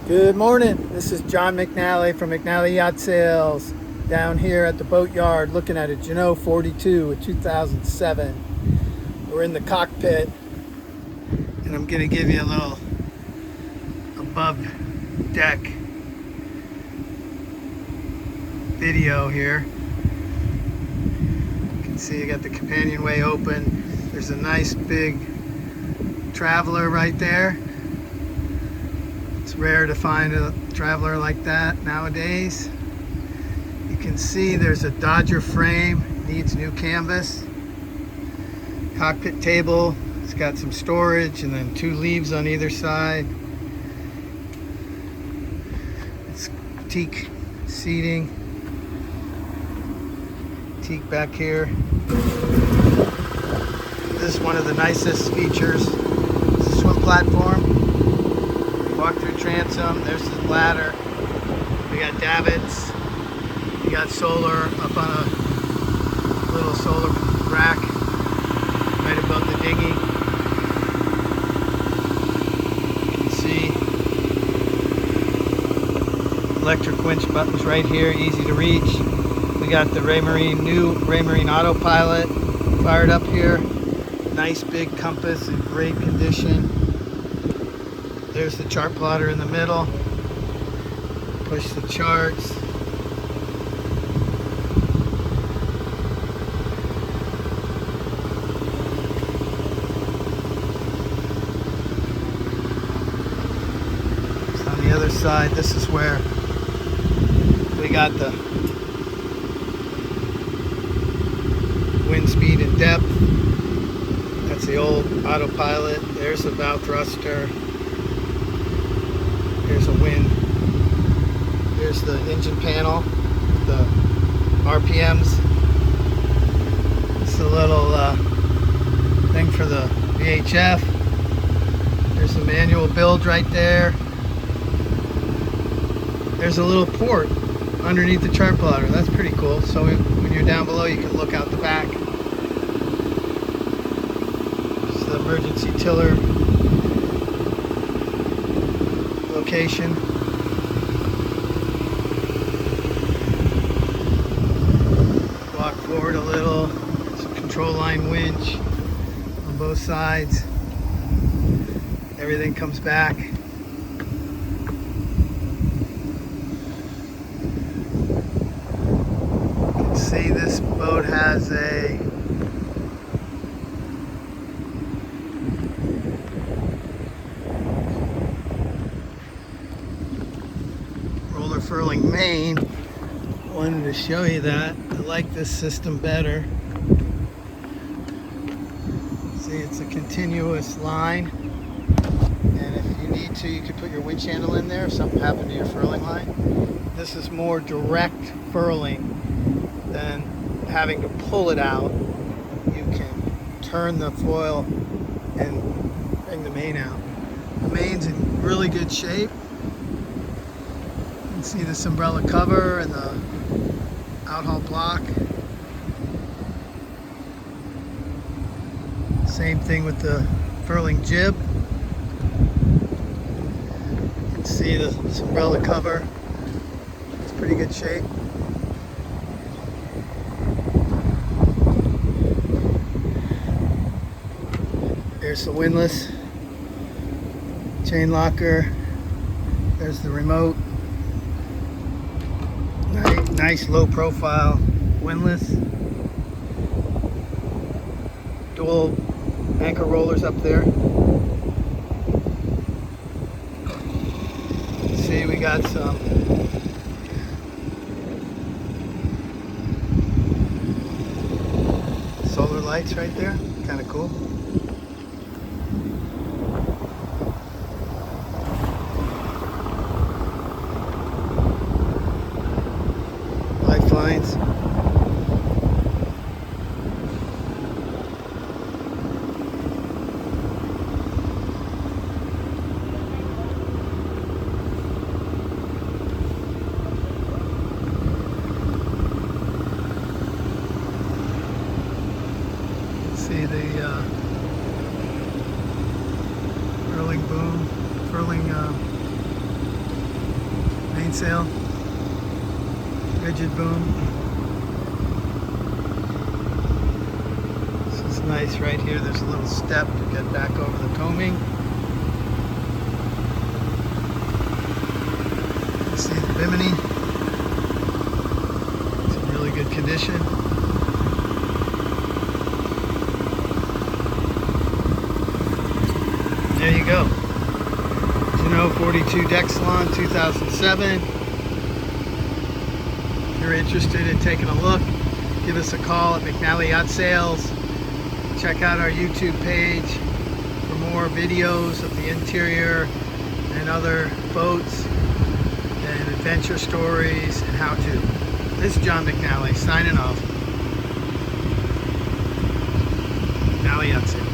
Good morning. This is John McNally from McNally Yacht Sales down here at the boatyard looking at a Jeanneau 42, a 2007. We're in the cockpit and I'm going to give you a little above deck video here. You can see you got the companionway open. There's a nice big traveler right there. It's rare to find a traveler like that nowadays. You can see there's a Dodger frame, needs new canvas. Cockpit table, it's got some storage and then two leaves on either side. It's teak seating. Teak back here. This is one of the nicest features. It's a swim platform. Walk through transom, there's the ladder. We got davits. You got solar up on a little solar rack right above the dinghy. You can see electric winch buttons right here, easy to reach. We got the new Raymarine autopilot fired up here. Nice big compass in great condition. There's the chart plotter in the middle. Push the charts. So on the other side, this is where we got the wind speed and depth. That's the old autopilot. There's the bow thruster. Here's a wind. Here's the engine panel, the RPMs. It's a little thing for the VHF. There's the manual build right there. There's a little port underneath the chart plotter. That's pretty cool. So when you're down below, you can look out the back. It's the emergency tiller location. Walk forward a little. There's a control line winch on both sides. Everything comes back. You can see this boat has a furling main. Wanted to show you that. I like this system better. See, it's a continuous line, and if you need to, you could put your winch handle in there if something happened to your furling line. This is more direct furling than having to pull it out. You can turn the foil and bring the main out. The main's in really good shape. You can see this umbrella cover and the outhaul block. Same thing with the furling jib. You can see this umbrella cover. It's pretty good shape. There's the windlass, chain locker. There's the remote. Nice low profile windlass. Dual anchor rollers up there. See, we got some solar lights right there. Kind of cool. Lifelines. See the furling boom, furling mainsail, rigid boom. This is nice right here. There's a little step to get back over the coaming. You see the bimini. It's in really good condition. There you go. Jeanneau 42 Deck Salon 2007. If you're interested in taking a look, give us a call at McNally Yacht Sales. Check out our YouTube page for more videos of the interior and other boats and adventure stories and how-to. This is John McNally signing off. McNally Yacht Sales.